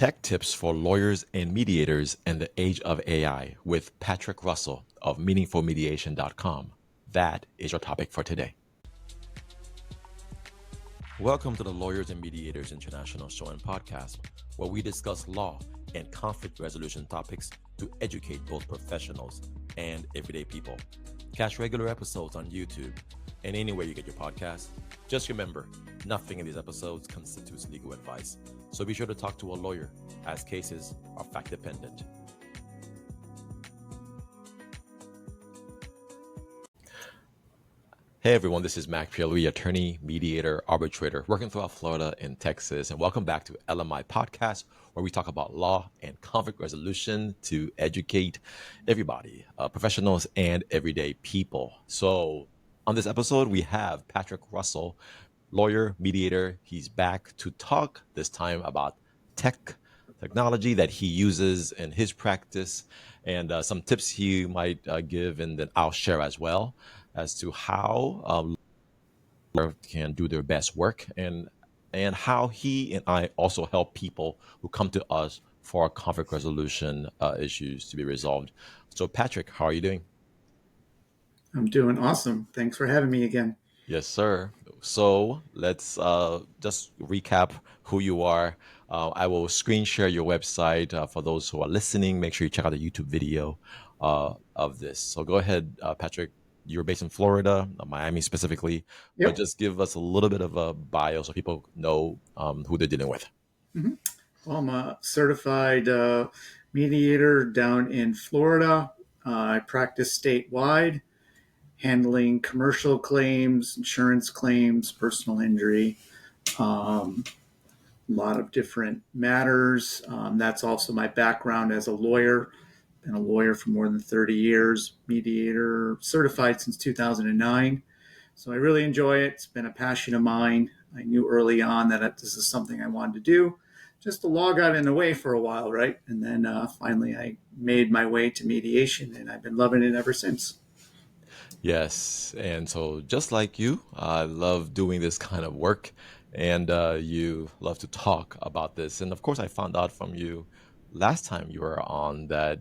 Tech tips for lawyers and mediators in the age of AI with Patrick Russell of meaningfulmediation.com. That is your topic for today. Welcome to the Lawyers and Mediators International show and podcast, where we discuss law and conflict resolution topics to educate both professionals and everyday people. Catch regular episodes on YouTube and anywhere you get your podcasts. Just remember, nothing in these episodes constitutes legal advice, so be sure to talk to a lawyer, as cases are fact-dependent. Hey everyone, this is Mac Pierre-Louis, attorney, mediator, arbitrator, working throughout Florida and Texas, and welcome back to LMI Podcast, where we talk about law and conflict resolution to educate everybody, professionals and everyday people. So on this episode, we have Patrick Russell, lawyer, mediator. He's back to talk this time about technology that he uses in his practice and some tips he might give, and then I'll share as well as to how lawyers can do their best work and how he and I also help people who come to us for conflict resolution issues to be resolved. So Patrick, how are you doing? I'm doing awesome. Thanks for having me again. Yes, sir. So let's just recap who you are. I will screen share your website for those who are listening. Make sure you check out the YouTube video of this. So go ahead, Patrick. You're based in Florida, Miami specifically, but just give us a little bit of a bio so people know who they're dealing with. Mm-hmm. Well, I'm a certified mediator down in Florida. I practice statewide, handling commercial claims, insurance claims, personal injury, a lot of different matters. That's also my background as a lawyer. Been a lawyer for more than 30 years, mediator, certified since 2009. So I really enjoy it. It's been a passion of mine. I knew early on that this is something I wanted to do. Just the law got in the way for a while, right? And then finally I made my way to mediation, and I've been loving it ever since. Yes. And so just like you, I love doing this kind of work, and you love to talk about this. And of course, I found out from you last time you were on that,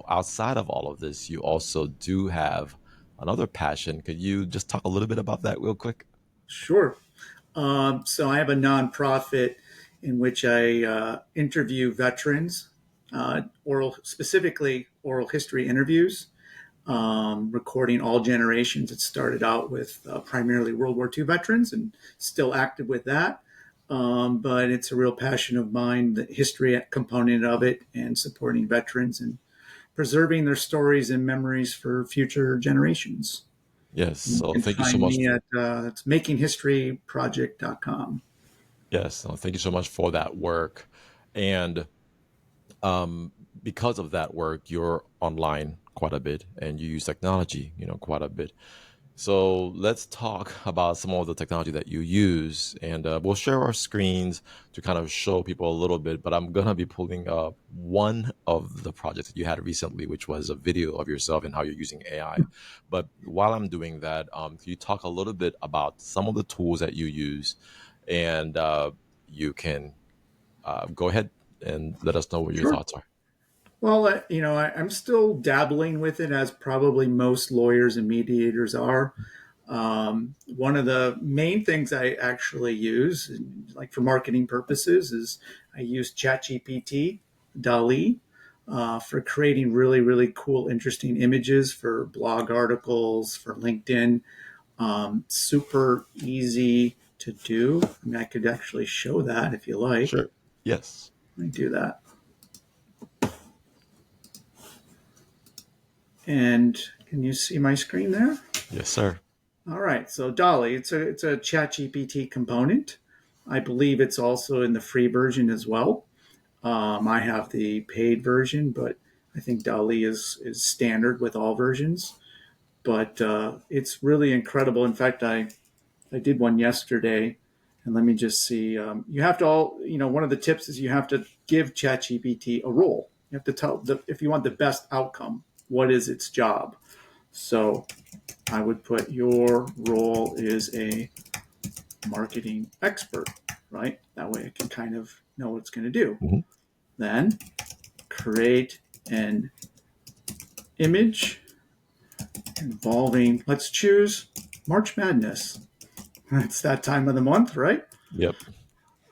outside of all of this, you also do have another passion. Could you just talk a little bit about that real quick? Sure. So I have a nonprofit in which I interview veterans, specifically oral history interviews, recording all generations. It started out with primarily World War II veterans and still active with that. But it's a real passion of mine, the history component of it, and supporting veterans and preserving their stories and memories for future generations. Yes. So You can thank you so find much. me at it's makinghistoryproject.com. Yes. So thank you so much for that work. And because of that work, you're online quite a bit and you use technology, quite a bit. So let's talk about some of the technology that you use, and we'll share our screens to kind of show people a little bit, but I'm going to be pulling up one of the projects that you had recently, which was a video of yourself and how you're using AI. But while I'm doing that, can you talk a little bit about some of the tools that you use, and you can go ahead and let us know what your Sure. thoughts are. Well, I'm still dabbling with it, as probably most lawyers and mediators are. One of the main things I actually use, like for marketing purposes, is I use ChatGPT, DALL-E, for creating really, really cool, interesting images for blog articles, for LinkedIn. Super easy to do. I mean, I could actually show that if you like. Sure. Yes. Let me do that. And can you see my screen there? Yes, sir. All right. So DALL-E, it's a ChatGPT component. I believe it's also in the free version as well. I have the paid version, but I think DALL-E is standard with all versions. But it's really incredible. In fact, I did one yesterday, and let me just see. You have to one of the tips is you have to give ChatGPT a role. You have to tell if you want the best outcome, what is its job. So I would put your role is a marketing expert, right? That way I can kind of know what it's going to do. Mm-hmm. Then create an image involving, let's choose March Madness. It's that time of the month, right? Yep.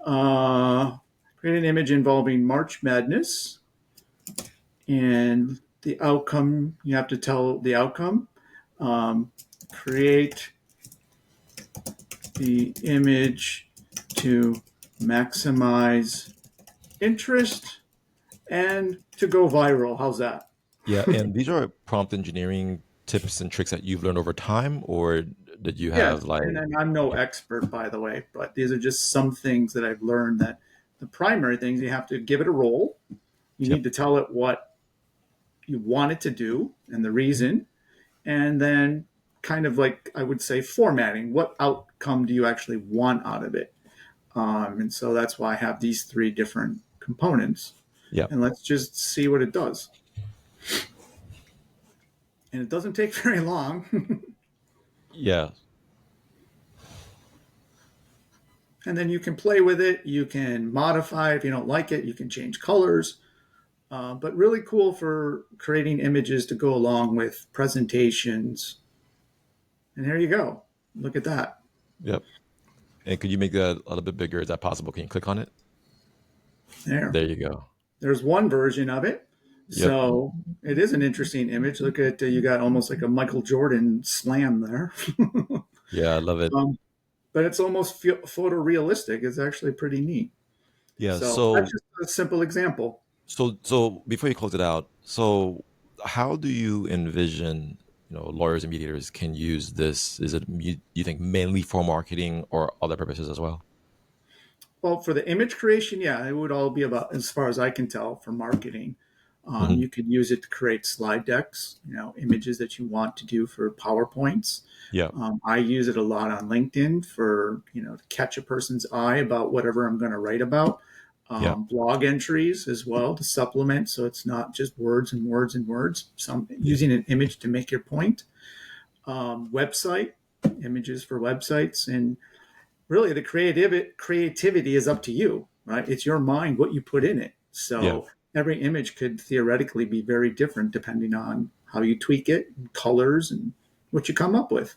Create an image involving March Madness. And the outcome, you have to tell the outcome. Create the image to maximize interest and to go viral. How's that? Yeah. And these are prompt engineering tips and tricks that you've learned over time, or did you Yes, have like, and I'm no expert, by the way, but these are just some things that I've learned that the primary things, you have to give it a role. You yep, need to tell it what you want it to do and the reason, and then kind of like I would say formatting. What outcome do you actually want out of it? And so that's why I have these three different components. yep, And let's just see what it does. And it doesn't take very long. yeah, And then you can play with it. You can modify if you don't like it. You can change colors. But really cool for creating images to go along with presentations. And there you go. Look at that. yep. And could you make that a little bit bigger? Is that possible? Can you click on it? There. There you go. There's one version of it. Yep. So it is an interesting image. Look at you got almost like a Michael Jordan slam there. Yeah, I love it. But it's almost photorealistic. It's actually pretty neat. Yeah. So So, that's just a simple example. so before you close it out, so how do you envision, lawyers and mediators can use this? Is it you think mainly for marketing or other purposes as well? Well, for the image creation, yeah, it would all be about, as far as I can tell, for marketing. Hmm. You could use it to create slide decks, images that you want to do for PowerPoints. Yeah. I use it a lot on LinkedIn for, to catch a person's eye about whatever I'm going to write about. Yeah. Blog entries as well to supplement, so it's not just words and words and words. Some Yeah. using an image to make your point. Website images for websites, and really the creativity is up to you, right? It's your mind what you put in it. Yeah. So every image could theoretically be very different depending on how you tweak it, and colors, and what you come up with.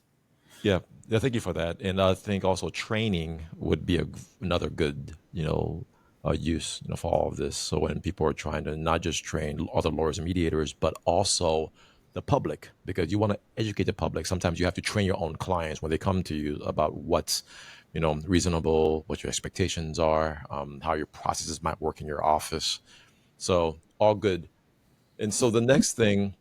Yeah. Yeah. Thank you for that. And I think also training would be another good, use, for all of this. So when people are trying to not just train other lawyers and mediators, but also the public, because you want to educate the public. Sometimes you have to train your own clients when they come to you about what's, reasonable, what your expectations are, how your processes might work in your office. So all good. And so the next thing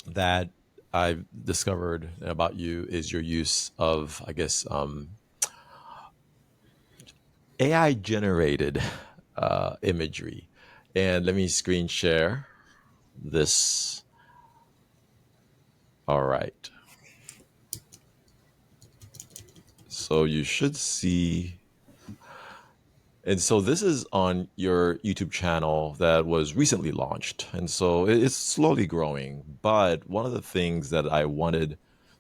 that I've discovered about you is your use of, I guess, AI generated imagery. And let me screen share this. All right. So you should see. And so this is on your YouTube channel that was recently launched. And so it's slowly growing. But one of the things that I wanted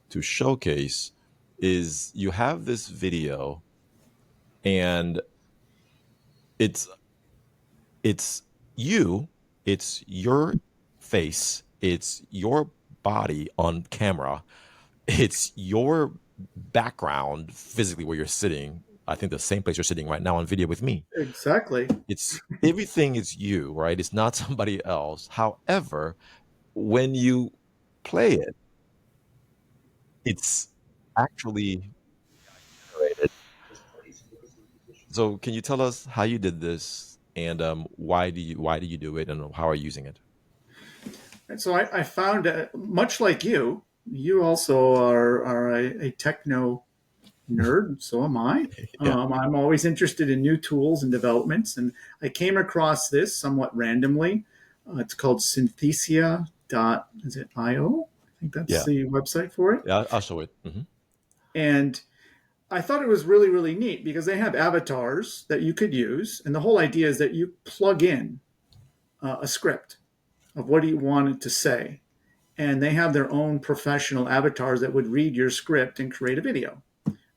to showcase is you have this video, and it's it's you, it's your face, it's your body on camera, it's your background physically where you're sitting. I think the same place you're sitting right now on video with me. Exactly. It's everything is you, right? It's not somebody else. However, when you play it, it's actually generated. So can you tell us how you did this, and why do you do it, and how are you using it? And so I found, much like you also are a techno nerd. So am I. Yeah. I'm always interested in new tools and developments. And I came across this somewhat randomly. It's called Synthesia. Is it IO? I think that's Yeah. the website for it. Yeah. I'll show it. And I thought it was really, really neat because they have avatars that you could use. And the whole idea is that you plug in a script of what do you want it to say. And they have their own professional avatars that would read your script and create a video.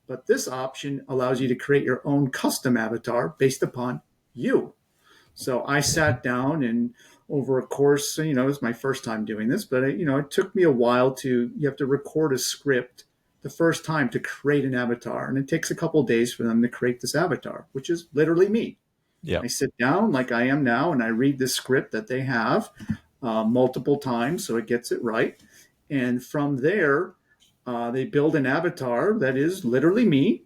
But this option allows you to create your own custom avatar based upon you. So I sat down and over a course, it was my first time doing this, but it took me a while you have to record a script the first time to create an avatar. And it takes a couple of days for them to create this avatar, which is literally me. Yeah. I sit down like I am now and I read the script that they have multiple times so it gets it right. And from there, they build an avatar that is literally me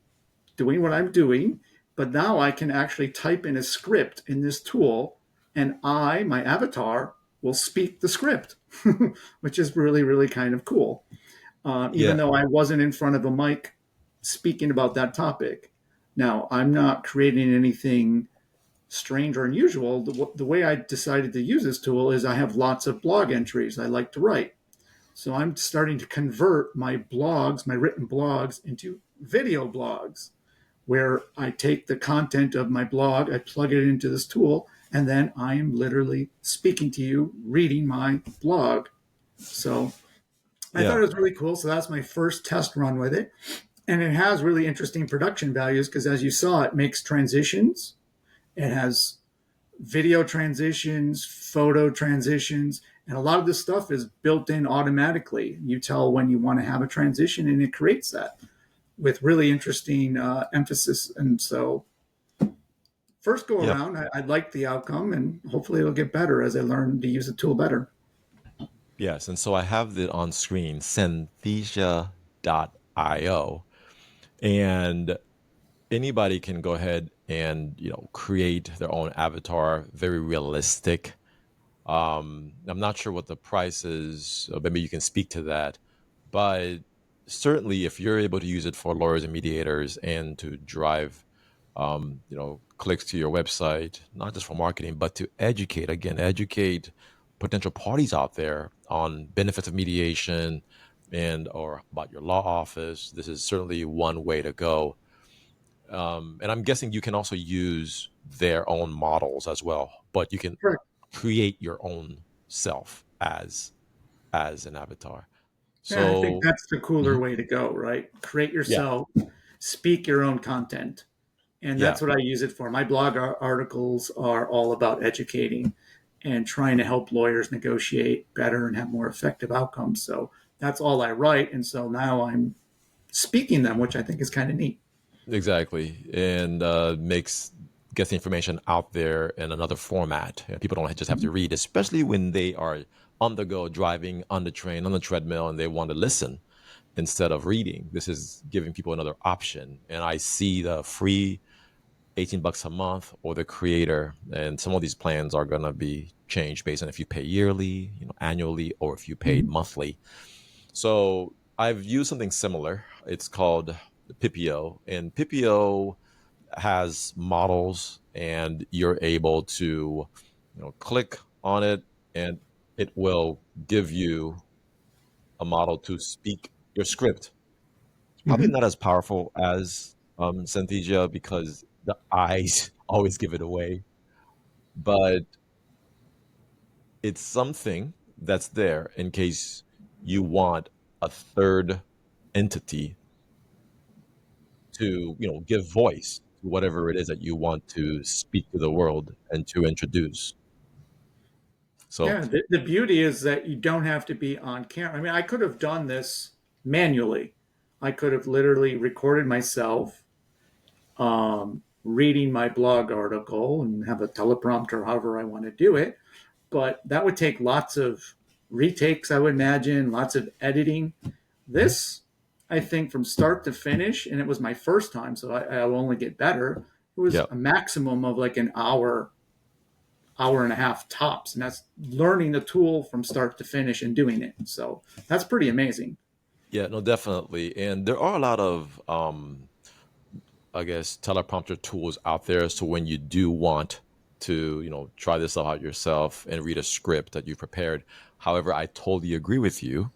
doing what I'm doing. But now I can actually type in a script in this tool and my avatar, will speak the script, which is really, really kind of cool. Even though I wasn't in front of a mic speaking about that topic. Now, I'm not creating anything strange or unusual. The way I decided to use this tool is I have lots of blog entries I like to write. So I'm starting to convert my blogs, my written blogs, into video blogs, where I take the content of my blog, I plug it into this tool, and then I am literally speaking to you, reading my blog. So I thought it was really cool. So that's my first test run with it. And it has really interesting production values because, as you saw, it makes transitions. It has video transitions, photo transitions, and a lot of this stuff is built in automatically. You tell when you want to have a transition, and it creates that with really interesting emphasis. And so first go around, I liked the outcome, and hopefully it'll get better as I learn to use the tool better. Yes, and so I have it on screen, Synthesia.io, and anybody can go ahead and create their own avatar, very realistic. I'm not sure what the price is, or maybe you can speak to that, but certainly if you're able to use it for lawyers and mediators and to drive clicks to your website, not just for marketing, but to educate potential parties out there on benefits of mediation or about your law office. This is certainly one way to go. And I'm guessing you can also use their own models as well, but you can create your own self as an avatar. So I think that's the cooler way to go, right? Create yourself, speak your own content. And that's what I use it for. My blog articles are all about educating and trying to help lawyers negotiate better and have more effective outcomes. So that's all I write. And so now I'm speaking them, which I think is kind of neat. Exactly. And gets the information out there in another format. People don't just have to read, especially when they are on the go, driving, on the train, on the treadmill, and they want to listen instead of reading. This is giving people another option. And I see the free $18 a month or the creator, and some of these plans are going to be changed based on if you pay yearly, annually, or if you paid monthly. So I've used something similar. It's called Pipio, and Pipio has models, and you're able to click on it and it will give you a model to speak your script. It's probably not as powerful as Synthesia because the eyes always give it away, but it's something that's there in case you want a third entity to give voice to whatever it is that you want to speak to the world and to introduce. So the beauty is that you don't have to be on camera. I mean, I could have done this manually. I could have literally recorded myself reading my blog article and have a teleprompter, however I want to do it. But that would take lots of retakes, I would imagine, lots of editing. This, I think, from start to finish, and it was my first time, so I'll only get better. It was a maximum of like an hour and a half tops. And that's learning the tool from start to finish and doing it. So that's pretty amazing. Yeah, no, definitely. And there are a lot of, I guess, teleprompter tools out there. So when you do want to, try this out yourself and read a script that you've prepared. However, I totally agree with you.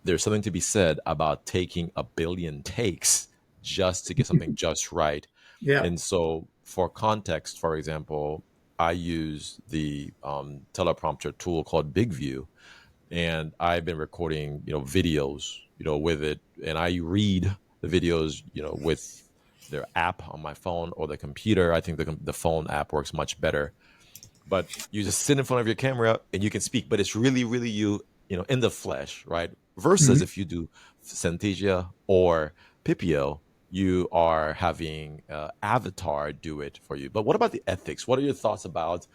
There's something to be said about taking a billion takes just to get something just right. Yeah. And so for context, for example, I use the teleprompter tool called Big View, and I've been recording, videos, with it, and I read the videos, with their app on my phone or the computer. I think the phone app works much better. but you just sit in front of your camera and you can speak, but it's really, really you, in the flesh, right? Versus Mhm. if you do Synthesia or Pipio, you are having avatar do it for you. But what about the ethics? What are your thoughts about,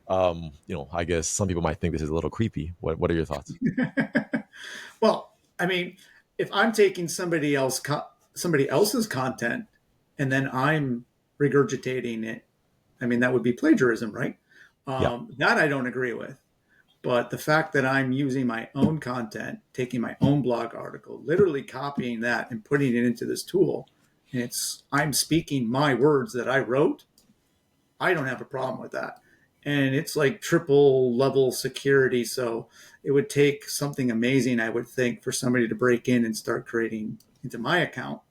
I guess some people might think this is a little creepy. What are your thoughts? Well, I mean, if I'm taking somebody else's content and then I'm regurgitating it, I mean that would be plagiarism, right? Yeah. That I don't agree with. But the fact that I'm using my own content, taking my own blog article, literally copying that and putting it into this tool, and I'm speaking my words that I wrote, I don't have a problem with that. And it's like triple level security. So it would take something amazing, I would think, for somebody to break in and start creating into my account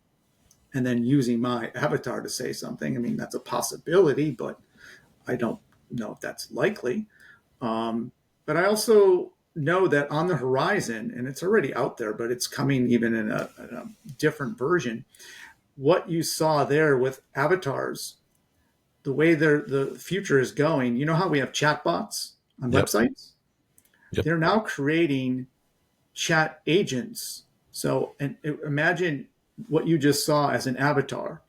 and then using my avatar to say something. I mean, that's a possibility, but I don't know if that's likely. But I also know that on the horizon, and it's already out there, but it's coming even in a different version. What you saw there with avatars, the way the future is going, you know how we have chatbots on Yep. websites? Yep. They're now creating chat agents. So, and imagine what you just saw as an avatar.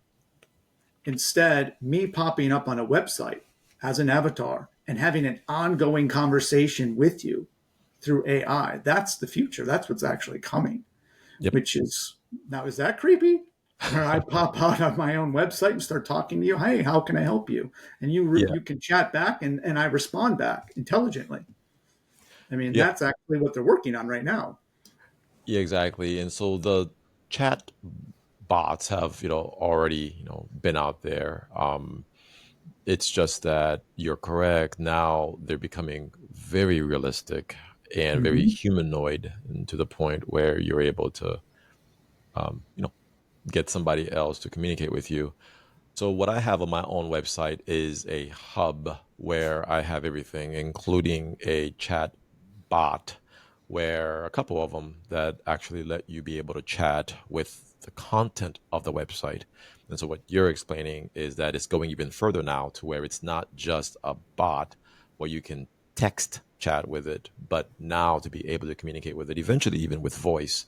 Instead, me popping up on a website as an avatar and having an ongoing conversation with you through AI. That's the future. That's what's actually coming, Yep. which is now, is that creepy? Where I pop out on my own website and start talking to you. Hey, how can I help you? And Yeah. you can chat back and I respond back intelligently. I mean, Yeah. that's actually what they're working on right now. Yeah, exactly. And so the chat bots have, already, been out there. It's just that you're correct. Now they're becoming very realistic and very Mm-hmm. humanoid, and to the point where you're able to, um, you know, get somebody else to communicate with you. So what I have on my own website is a hub where I have everything, including a chat bot, where a couple of them that actually let you be able to chat with the content of the website. And so what you're explaining is that it's going even further now to where it's not just a bot where you can text chat with it, but now to be able to communicate with it, eventually even with voice,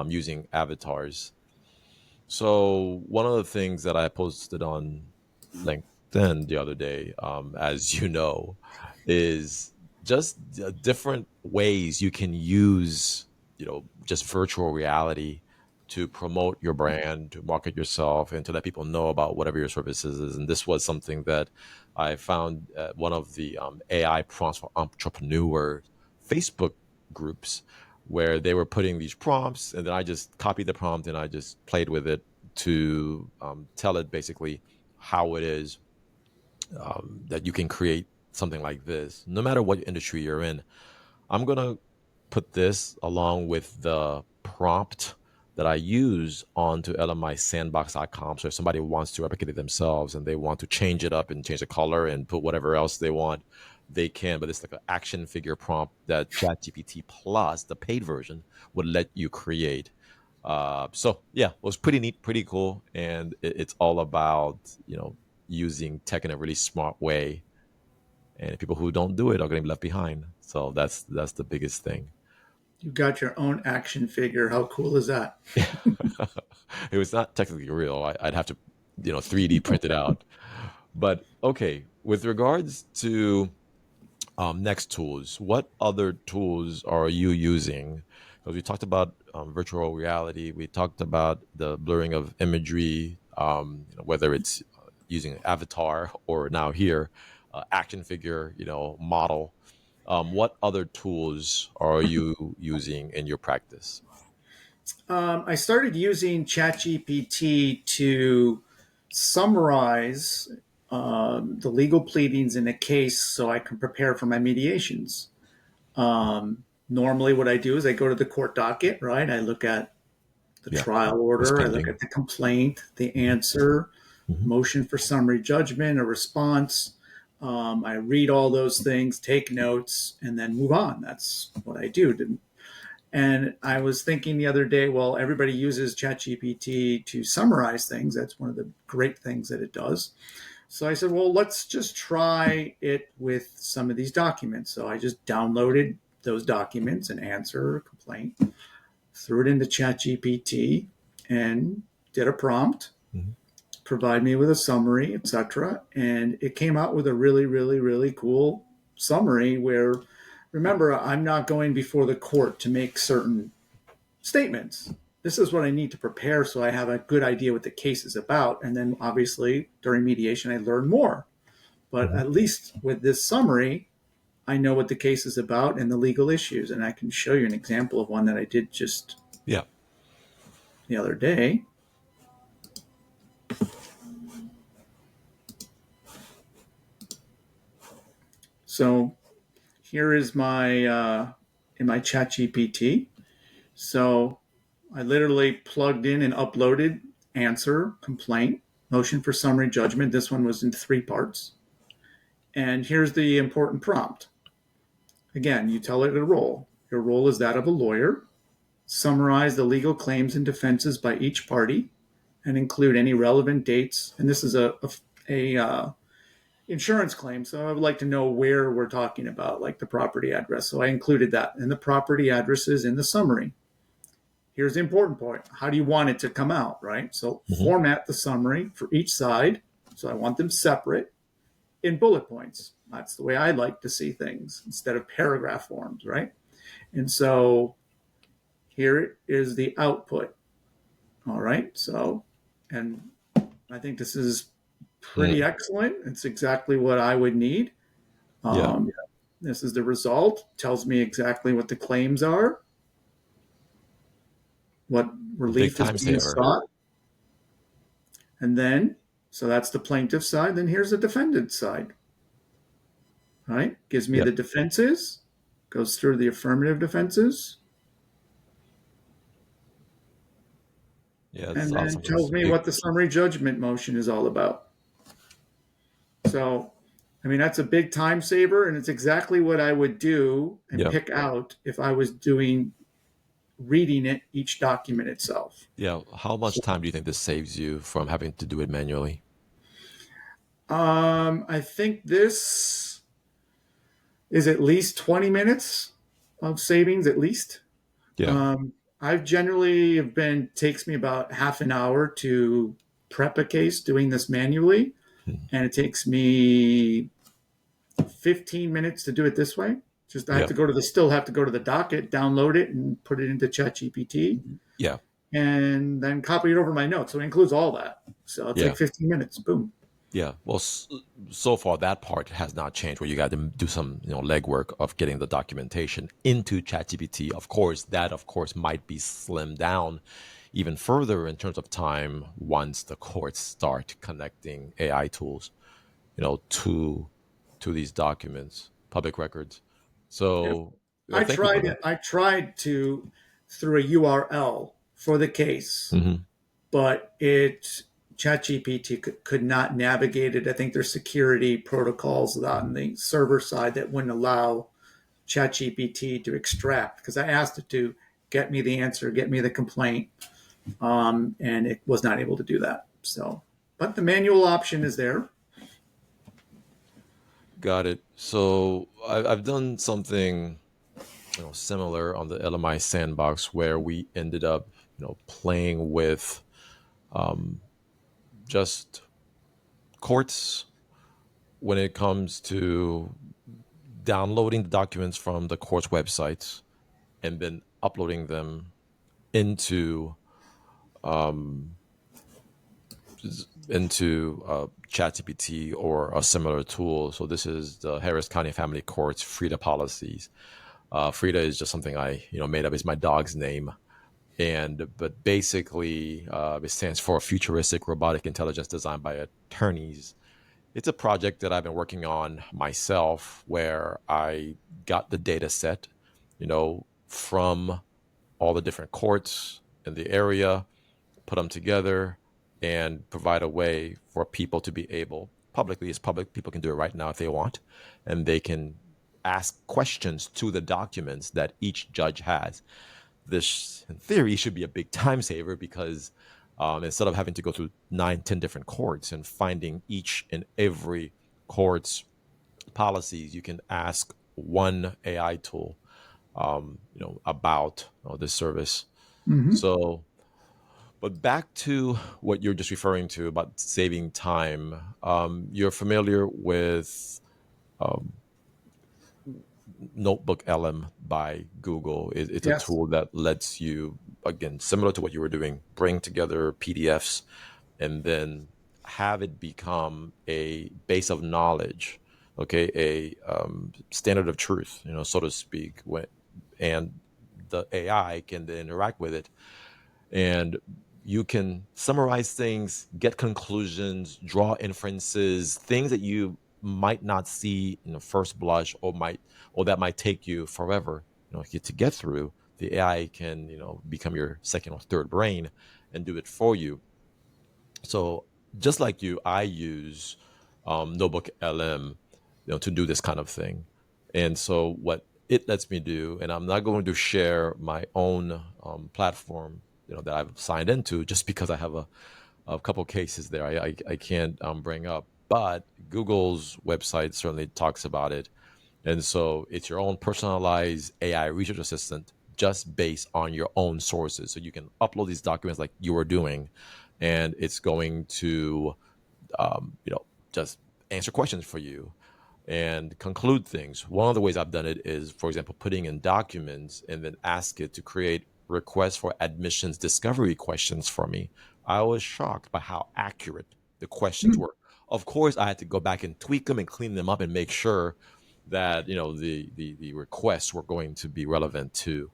using avatars. So one of the things that I posted on LinkedIn the other day, as you know, is just different ways you can use, just virtual reality to promote your brand, to market yourself, and to let people know about whatever your services is. And this was something that I found at one of the AI prompts for entrepreneur Facebook groups, where they were putting these prompts, and then I just copied the prompt and I just played with it to tell it basically how it is that you can create something like this, no matter what industry you're in. I'm gonna put this along with the prompt that I use onto LMISandbox.com. So if somebody wants to replicate it themselves and they want to change it up and change the color and put whatever else they want, they can. But it's like an action figure prompt that ChatGPT Plus, the paid version, would let you create. So yeah, it was pretty neat, pretty cool, and it's all about using tech in a really smart way, and people who don't do it are going to be left behind. So that's the biggest thing. You've got your own action figure. How cool is that? It was not technically real. I'd have to 3D print it out. But okay, with regards to next tools, what other tools are you using? Because we talked about virtual reality, we talked about the blurring of imagery, whether it's using avatar or now here, action figure, model. What other tools are you using in your practice? I started using ChatGPT to summarize the legal pleadings in a case so I can prepare for my mediations. Normally, what I do is I go to the court docket, right? I look at the Yeah, trial what's order, I look pending? at the complaint, the answer, Hmm. motion for summary judgment, a response. I read all those things, take notes, and then move on. That's what I do. And I was thinking the other day, well, everybody uses ChatGPT to summarize things. That's one of the great things that it does. So I said, well, let's just try it with some of these documents. So I just downloaded those documents, an answer, a complaint, threw it into ChatGPT, and did a prompt, Mhm. provide me with a summary, etc. And it came out with a really, really, really cool summary where, remember, I'm not going before the court to make certain statements. This is what I need to prepare so I have a good idea what the case is about. And then obviously during mediation, I learn more. But Mhm. at least with this summary, I know what the case is about and the legal issues. And I can show you an example of one that I did just Yeah. the other day. So here is my in my chat GPT. So I literally plugged in and uploaded answer, complaint, motion for summary judgment. This one was in 3 parts. And here's the important prompt. Again, you tell it a role. Your role is that of a lawyer. Summarize the legal claims and defenses by each party and include any relevant dates. And this is a insurance claim, so I would like to know where we're talking about, like the property address. So I included that, and the property address is in the summary. Here's the important point. How do you want it to come out, right? So Mhm. format the summary for each side. So I want them separate in bullet points. That's the way I like to see things instead of paragraph forms, right? And so here is the output. All right. So, and I think this is pretty Mm. excellent. It's exactly what I would need. Yeah. Um, this is the result. Tells me exactly what the claims are, what Big relief is time being saver. sought. And then, so that's the plaintiff side. Then here's the defendant side, right? Gives me Yep. the defenses, goes through the affirmative defenses, Yeah, it's and then awesome. It's tells a me big. what the summary judgment motion is all about. So, I mean, that's a big time saver, and it's exactly what I would do and Yeah. pick out if I was reading it, each document itself. Yeah. How much time do you think this saves you from having to do it manually? I think this is at least 20 minutes of savings, at least. Yeah. I've generally have been, takes me about half an hour to prep a case doing this manually. Mhm. And it takes me 15 minutes to do it this way. Just I have Yeah. to go to the, still have to go to the docket, download it and put it into ChatGPT Yeah. and then copy it over my notes. So it includes all that. So it's Yeah. like 15 minutes. Boom. Yeah. Well, so far that part has not changed. Where you got to do some, legwork of getting the documentation into ChatGPT. Of course, that might be slimmed down even further in terms of time once the courts start connecting AI tools, to these documents, public records. Yeah. So, thank you for that. I tried to through a URL for the case, Hmm. but it ChatGPT could not navigate it. I think there's security protocols on the server side that wouldn't allow ChatGPT to extract because I asked it to get me the answer, get me the complaint, and it was not able to do that. So, but the manual option is there. Got it. So I've done something similar on the LMI sandbox where we ended up playing with just courts when it comes to downloading the documents from the court's websites and then uploading them into ChatGPT or a similar tool. So this is the Harris County Family Court's FRIDA policies. FRIDA is just something I made up. It's my dog's name, but basically it stands for Futuristic Robotic Intelligence Designed by Attorneys. It's a project that I've been working on myself, where I got the data set, from all the different courts in the area, put them together, and provide a way for people to be able, publicly, it's public, people can do it right now if they want, and they can ask questions to the documents that each judge has. This, in theory, should be a big time saver because instead of having to go through 9, 10 different courts and finding each and every court's policies. You can ask one AI tool, about this service. Mm-hmm. So, but back to what you're just referring to about saving time. You're familiar with NotebookLM by Google. It's a Yes. tool that lets you, again, similar to what you were doing, bring together PDFs and then have it become a base of knowledge, okay, a standard of truth, so to speak. And the AI can then interact with it, and you can summarize things, get conclusions, draw inferences, things that you might not see in the first blush, or that might take you forever, to get through. The AI can, become your second or third brain and do it for you. So just like you, I use Notebook LM, to do this kind of thing. And so what it lets me do, and I'm not going to share my own platform, that I've signed into, just because I have a couple cases there I can't bring up. But Google's website certainly talks about it. And so it's your own personalized AI research assistant just based on your own sources. So you can upload these documents like you were doing, and it's going to, just answer questions for you and conclude things. One of the ways I've done it is, for example, putting in documents and then ask it to create requests for admissions discovery questions for me. I was shocked by how accurate the questions were. Of course, I had to go back and tweak them and clean them up and make sure that the requests were going to be relevant to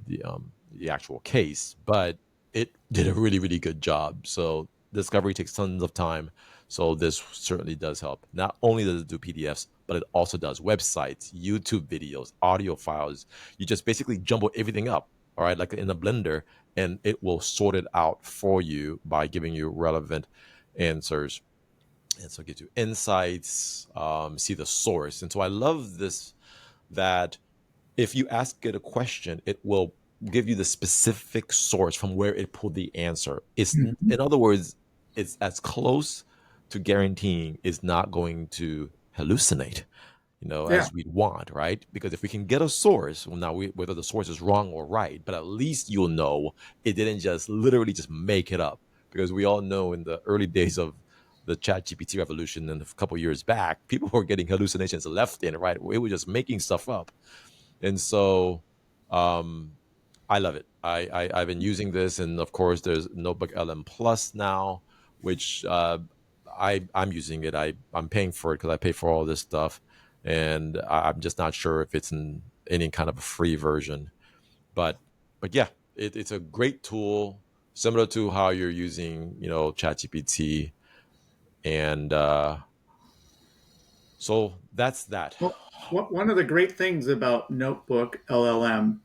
the actual case, but it did a really, really good job. So discovery takes tons of time. So this certainly does help. Not only does it do PDFs, but it also does websites, YouTube videos, audio files. You just basically jumble everything up, all right, like in a blender, and it will sort it out for you by giving you relevant answers. And so it gives you insights, see the source. And so I love this, that if you ask it a question, it will give you the specific source from where it pulled the answer. In Mm-hmm. other words, it's as close to guaranteeing it's not going to hallucinate, Yeah. as we'd want, right? Because if we can get a source, well, now whether the source is wrong or right, but at least you'll know it didn't just literally just make it up. Because we all know in the early days of the ChatGPT revolution and a couple years back, people were getting hallucinations left and right. It was just making stuff up. And so um, I love it. I've been using this, and of course, there's Notebook LM Plus now, which I'm using it. I'm paying for it because I pay for all this stuff, and I'm just not sure if it's in any kind of a free version. But yeah, it's a great tool, similar to how you're using ChatGPT, and so that's that. Well, one of the great things about Notebook LLM LM,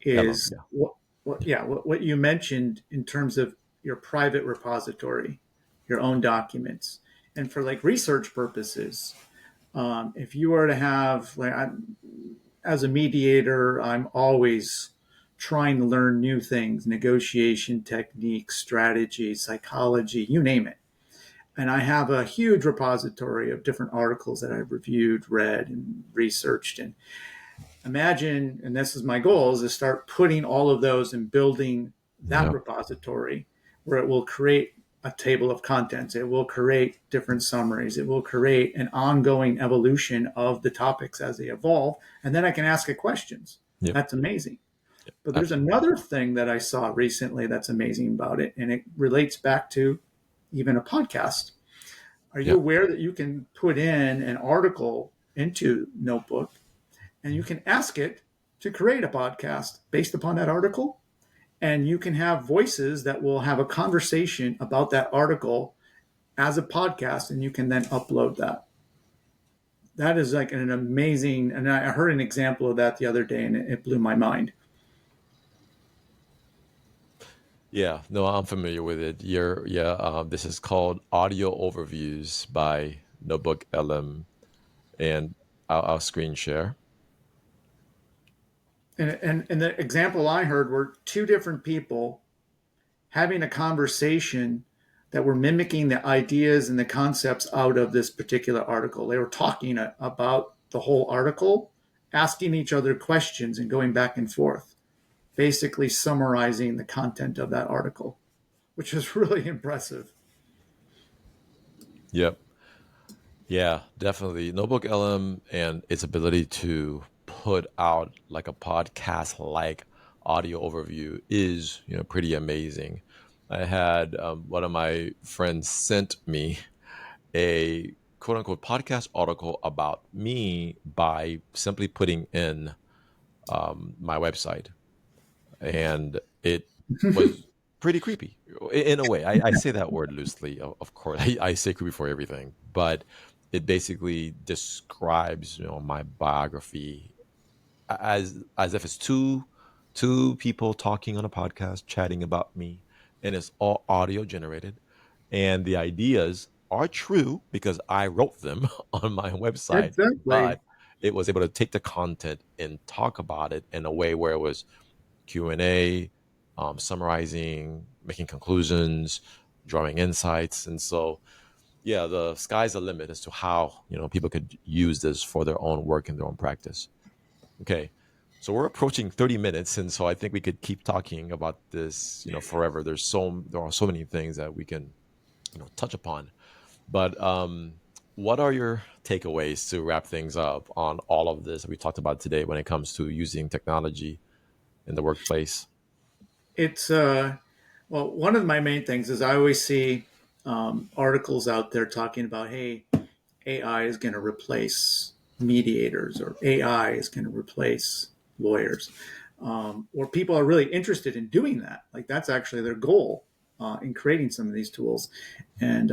is yeah, what you mentioned in terms of your private repository, your own documents, and for like research purposes. If you were to have, as a mediator, I'm always trying to learn new things, negotiation techniques, strategy, psychology, you name it. And I have a huge repository of different articles that I've reviewed, read, and researched. And imagine, and this is my goal, is to start putting all of those and building that yeah, repository where it will create a table of contents. It will create different summaries. It will create an ongoing evolution of the topics as they evolve. And then I can ask it questions. yep, That's amazing. But there's absolutely, another thing that I saw recently that's amazing about it, and it relates back to even a podcast. Are you yeah. aware that you can put in an article into Notebook and you can ask it to create a podcast based upon that article? And you can have voices that will have a conversation about that article as a podcast, and you can then upload that. That is like an amazing, and I heard an example of that the other day, and it blew my mind. Yeah, no, I'm familiar with it. Yeah, this is called Audio Overviews by Notebook LM, and I'll screen share. And the example I heard were two different people having a conversation that were mimicking the ideas and the concepts out of this particular article. They were talking about the whole article, asking each other questions and going back and forth, basically summarizing the content of that article, which was really impressive. Yep. Yeah, definitely. Notebook LM and its ability to put out like a podcast like audio overview is, pretty amazing. I had one of my friends sent me a quote unquote podcast article about me by simply putting in my website. And it was pretty creepy in a way. I say that word loosely, of course. I say creepy for everything, but it basically describes, my biography as if it's two people talking on a podcast, chatting about me, and it's all audio generated. And the ideas are true because I wrote them on my website, Exactly. but it was able to take the content and talk about it in a way where it was Q&A, summarizing, making conclusions, drawing insights. And so, yeah, the sky's the limit as to how, people could use this for their own work and their own practice. Okay. So we're approaching 30 minutes. And so I think we could keep talking about this, forever. There are so many things that we can, touch upon. But what are your takeaways to wrap things up on all of this that we talked about today when it comes to using technology in the workplace? It's well, one of my main things is I always see articles out there talking about, hey, AI is going to replace mediators, or AI is going to replace lawyers, or people are really interested in doing that. Like that's actually their goal in creating some of these tools, and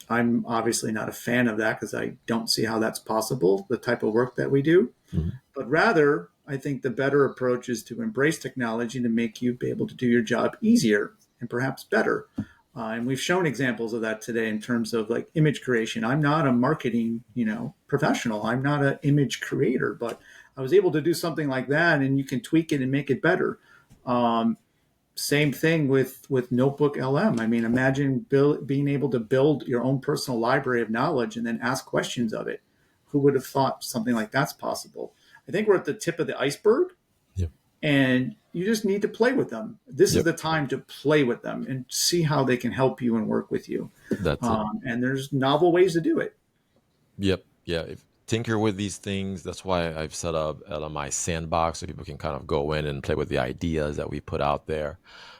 I'm obviously not a fan of that because I don't see how that's possible. The type of work that we do. Mhm. But rather, I think the better approach is to embrace technology to make you be able to do your job easier and perhaps better. And we've shown examples of that today in terms of like image creation. I'm not a marketing, professional. I'm not an image creator, but I was able to do something like that, and you can tweak it and make it better. Same thing with Notebook LM. I mean, imagine being able to build your own personal library of knowledge and then ask questions of it. Who would have thought something like that's possible? I think we're at the tip of the iceberg, Yep. and you just need to play with them. This is Yep. the time to play with them and see how they can help you and work with you. That's it. And there's novel ways to do it. Yep. Yeah. Tinker with these things. That's why I've set up LMI Sandbox so people can kind of go in and play with the ideas that we put out there.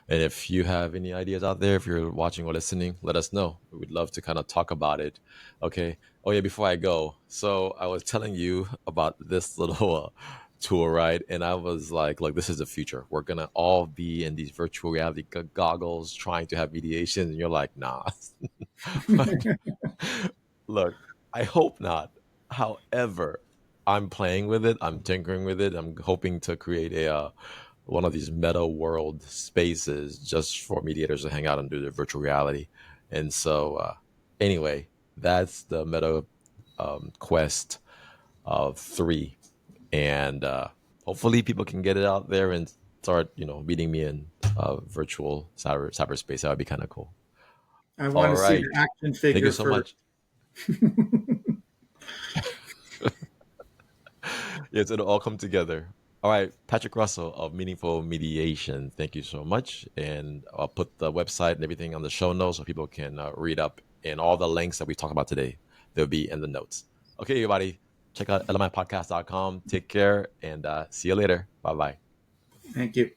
And if you have any ideas out there, if you're watching or listening, let us know. We'd love to kind of talk about it. Okay. Oh, yeah. Before I go, so I was telling you about this little tool, right? And I was like, look, this is the future. We're going to all be in these virtual reality goggles trying to have mediation. And you're like, nah. But look, I hope not. However, I'm playing with it. I'm tinkering with it. I'm hoping to create a one of these meta world spaces just for mediators to hang out and do their virtual reality. And so, anyway, that's the Meta Quest of 3, and hopefully people can get it out there and start, meeting me in virtual cyberspace. That would be kind of cool. I want All to see right. your action Thank you figure so first. much. Yes, it'll all come together. All right, Patrick Russell of Meaningful Mediation. Thank you so much. And I'll put the website and everything on the show notes so people can read up. And all the links that we talk about today, they'll be in the notes. Okay, everybody, check out lmipodcast.com. Take care and see you later. Bye bye. Thank you.